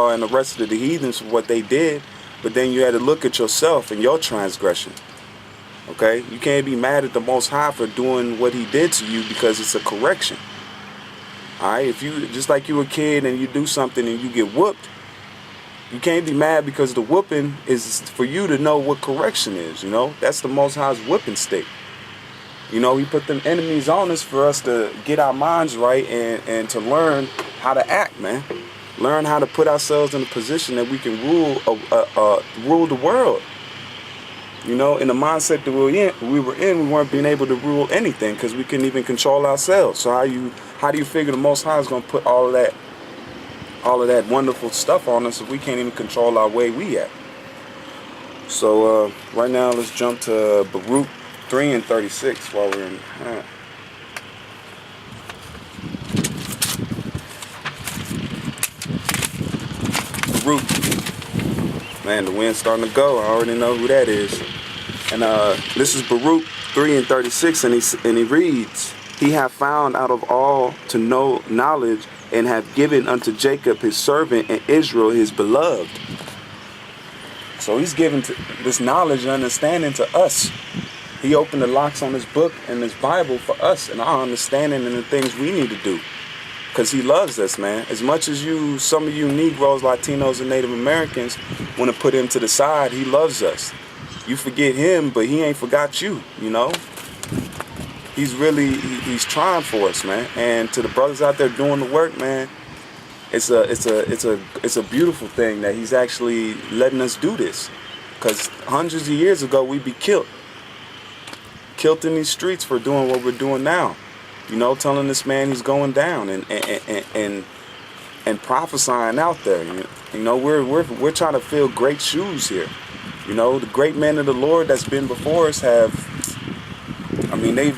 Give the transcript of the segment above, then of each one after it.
and the rest of the heathens for what they did, but then you had to look at yourself and your transgression. Okay? You can't be mad at the Most High for doing what he did to you because it's a correction. Alright? If you, just like you a kid and you do something and you get whooped, you can't be mad because the whooping is for you to know what correction is, you know? That's the Most High's whipping stick. You know, he put them enemies on us for us to get our minds right and to learn how to act, man. Learn how to put ourselves in a position that we can rule the world. You know, in the mindset that we weren't being able to rule anything because we couldn't even control ourselves. So how do you figure the Most High is going to put all of that wonderful stuff on us if we can't even control our way we at? So right now, let's jump to Baruch 3 and 36 while we're in. Baruch. Man, the wind's starting to go. I already know who that is. And this is Baruch 3 and 36, and he reads, "He hath found out of all to know knowledge, and hath given unto Jacob his servant, and Israel his beloved." So he's given this knowledge and understanding to us. He opened the locks on his book and his Bible for us and our understanding and the things we need to do. Because he loves us, man. As much as some of you Negroes, Latinos, and Native Americans want to put him to the side, he loves us. You forget him, but he ain't forgot you, you know? He's trying for us, man. And to the brothers out there doing the work, man, it's a beautiful thing that he's actually letting us do this. Because hundreds of years ago, we'd be killed in these streets for doing what we're doing now. You know, telling this man he's going down and prophesying out there. You know, we're trying to fill great shoes here. You know, the great men of the Lord that's been before us they've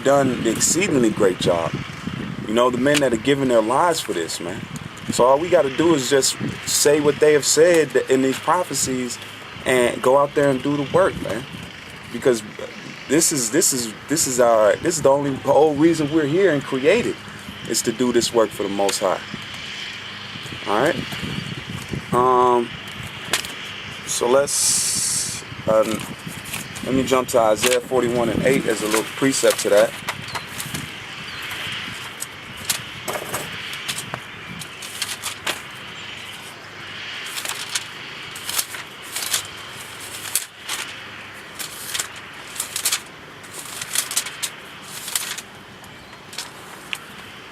done the exceedingly great job. You know, the men that have given their lives for this, man. So all we got to do is just say what they have said in these prophecies and go out there and do the work, man. Because this is the whole reason we're here and created, is to do this work for the Most High. All right. So let me jump to Isaiah 41 and 8 as a little precept to that.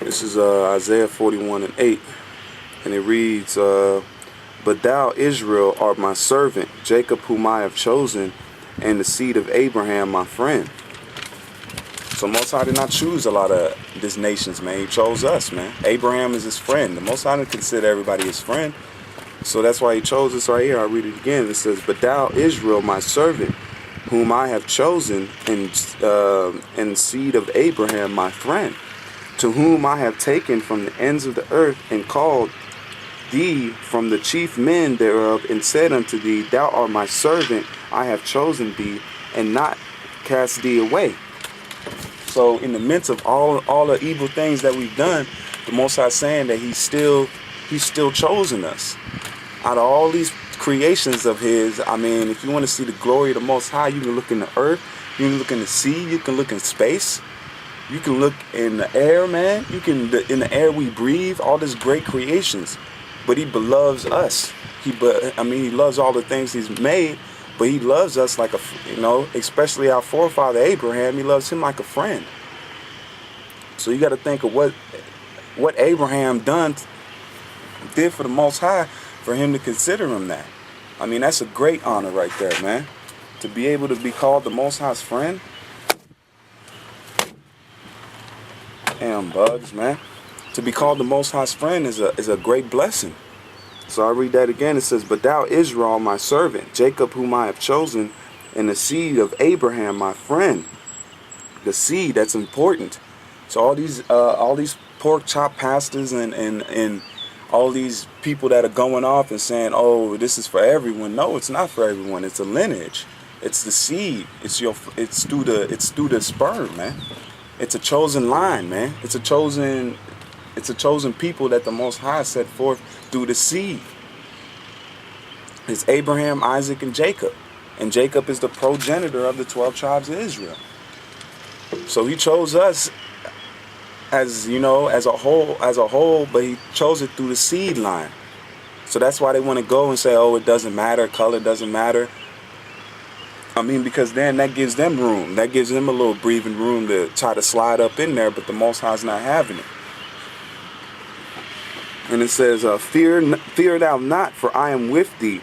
This is Isaiah 41 and 8, and it reads, "But thou, Israel, art my servant, Jacob whom I have chosen, and the seed of Abraham my friend." So Most High did not choose a lot of these nations, man. He chose us, man. Abraham is his friend. The Most High didn't consider everybody his friend. So that's why he chose us right here. I'll read it again. It says, "But thou, Israel, my servant, whom I have chosen, and seed of Abraham my friend, to whom I have taken from the ends of the earth, and called thee from the chief men thereof, and said unto thee, Thou art my servant, I have chosen thee, and not cast thee away." So in the midst of all the evil things that we've done, the Most High is saying that he's still chosen us. Out of all these creations of his, if you want to see the glory of the Most High, you can look in the earth, you can look in the sea, you can look in space. You can look in the air, man. In the air we breathe, all these great creations. But he beloves us. He loves all the things he's made, but he loves us like especially our forefather Abraham, he loves him like a friend. So you got to think of what Abraham did for the Most High for him to consider him that. That's a great honor right there, man. To be able to be called the Most High's friend. Damn bugs, man. To be called the Most High's friend is a great blessing. So I read that again. It says, "But thou, Israel, my servant, Jacob whom I have chosen, and the seed of Abraham, my friend." The seed, that's important. So all these pork chop pastors and all these people that are going off and saying, "Oh, this is for everyone." No, it's not for everyone. It's a lineage. It's the seed. It's through the sperm, man. It's a chosen line, man. It's a chosen people that the Most High set forth through the seed. It's Abraham, Isaac, and Jacob. And Jacob is the progenitor of the 12 tribes of Israel. So he chose us as, you know, as a whole, but he chose it through the seed line. So that's why they want to go and say, oh, it doesn't matter, color doesn't matter. I mean, because then that gives them room. That gives them a little breathing room to try to slide up in there, but the Most High's not having it. And it says, fear thou not, for I am with thee.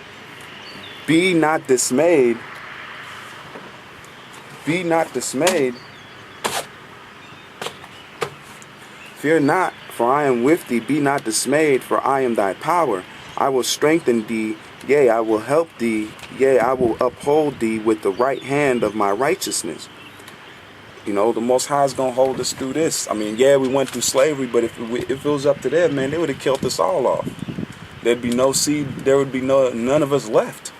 Be not dismayed. Be not dismayed. Fear not, for I am with thee. Be not dismayed, for I am thy power. I will strengthen thee. Yea, I will help thee. Yea, I will uphold thee with the right hand of my righteousness. You know, the Most High is going to hold us through this. I mean, yeah, we went through slavery, but if it was up to them, man, they would have killed us all off. There'd be no seed. There would be none of us left.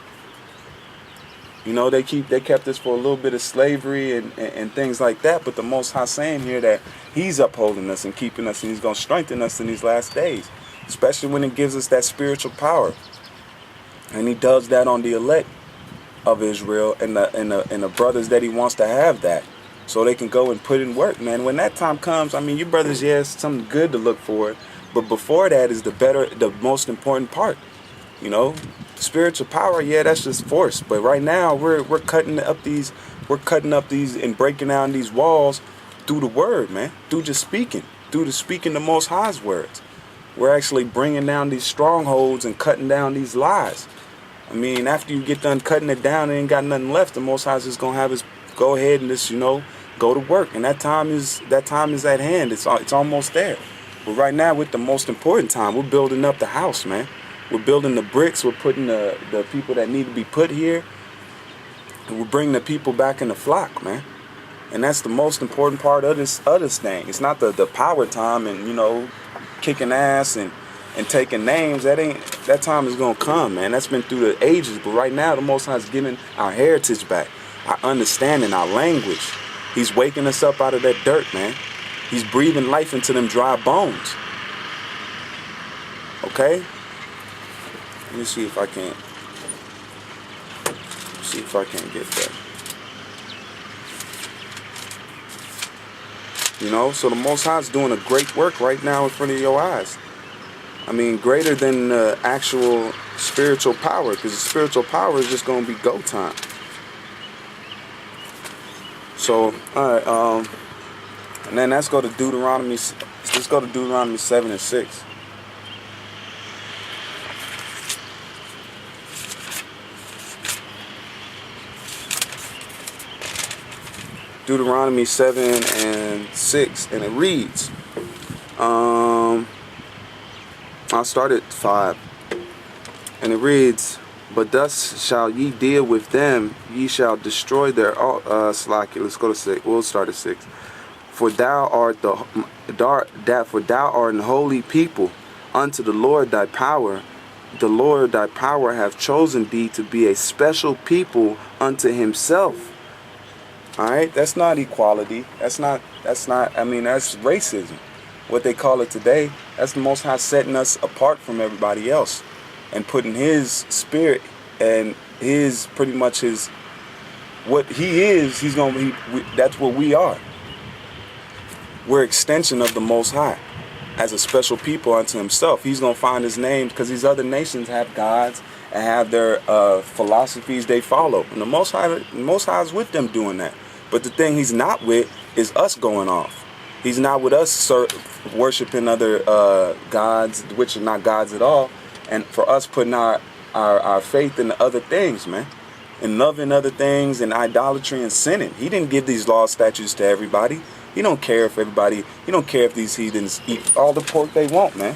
You know, they kept us for a little bit of slavery and things like that. But the Most High saying here that he's upholding us and keeping us, and he's going to strengthen us in these last days, especially when it gives us that spiritual power. And he does that on the elect of Israel and the brothers that he wants to have that, so they can go and put in work, man. When that time comes, I mean, you brothers, yeah, it's something good to look for, but before that is the most important part. You know, spiritual power, yeah, that's just force. But right now we're cutting up these and breaking down these walls through the word, man, through the speaking the Most High's words. We're actually bringing down these strongholds and cutting down these lies. I mean, after you get done cutting it down and ain't got nothing left, the Most High is gonna have us go ahead and just, you know, go to work. And that time is at hand. It's almost there. But right now, with the most important time, we're building up the house, man. We're building the bricks. We're putting the people that need to be put here. And we're bringing the people back in the flock, man. And that's the most important part of this thing. It's not the power time and, you know, kicking ass and taking names. That time is gonna come, man. That's been through the ages. But right now, the Most High is giving our heritage back, our understanding, our language. He's waking us up out of that dirt, man. He's breathing life into them dry bones. Okay? Let me see if I can get that. You know, so the Most High is doing a great work right now in front of your eyes. I mean, greater than the actual spiritual power, because the spiritual power is just going to be go time. So, all right, and then let's go to Deuteronomy 7 and 6. Deuteronomy 7 and 6, and it reads, I'll start at 5, and it reads, but thus shall ye deal with them, ye shall destroy their slack. Let's go to 6. We'll start at 6. For thou art an holy people unto the Lord thy power. The Lord thy power hath chosen thee to be a special people unto himself. All right, that's not equality. That's not. I mean, that's racism. What they call it today. That's the Most High setting us apart from everybody else, and putting His spirit and His pretty much His what He is. That's what we are. We're extension of the Most High, as a special people unto Himself. He's gonna find His name because these other nations have gods and have their philosophies they follow, and the Most High is with them doing that. But the thing He's not with is us going off. He's not with us worshiping other gods, which are not gods at all, and for us putting our faith in the other things, man, and loving other things and idolatry and sinning. He didn't give these law statutes to everybody. He don't care if these heathens eat all the pork they want, man.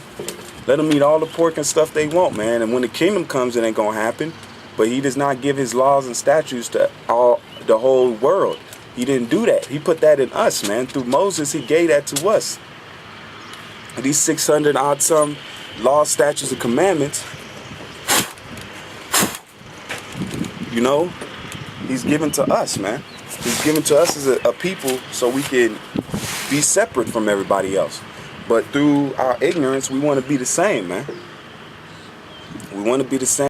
Let them eat all the pork and stuff they want, man. And when the kingdom comes, it ain't gonna happen. But He does not give His laws and statutes to the whole world. He didn't do that. He put that in us, man. Through Moses, He gave that to us. These 600 odd some laws, statutes, and commandments, you know, He's given to us, man. He's given to us as a people so we can be separate from everybody else. But through our ignorance, we want to be the same, man. We want to be the same.